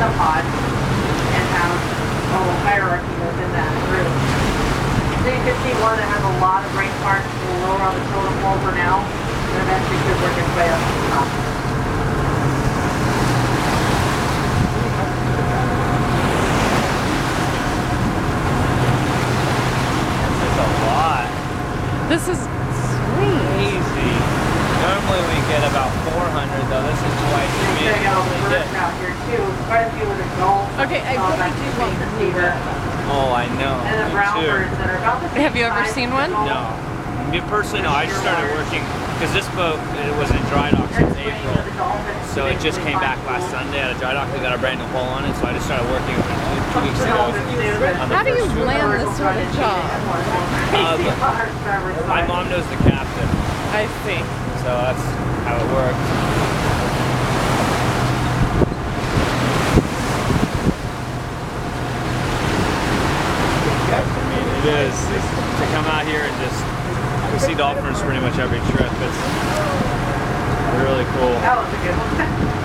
the pod and have a little hierarchy within that group. So you can see one that has a lot of rank marks a little lower on the totem pole for now, and eventually could work its way up to the top. This is sweet. Easy. Normally we get about 400 though. This is twice as many. I got all the birds out here too. Quite a few of the gulls. Okay, I really do want to see that. Oh, I know. And the Me brown too. birds that are about the same Have you ever size seen as one? the gulls. No. Me personally, no. I just started working because this boat it was in dry dock since April. So it just came back last Sunday at a dry dock. We got a brand new hull on it, so I just started working 2 weeks ago. How do you land this sort of job? My mom knows the captain, I see. so that's how it works. I mean, it is to come out here and just see dolphins pretty much every trip. It's really cool. That was a good one.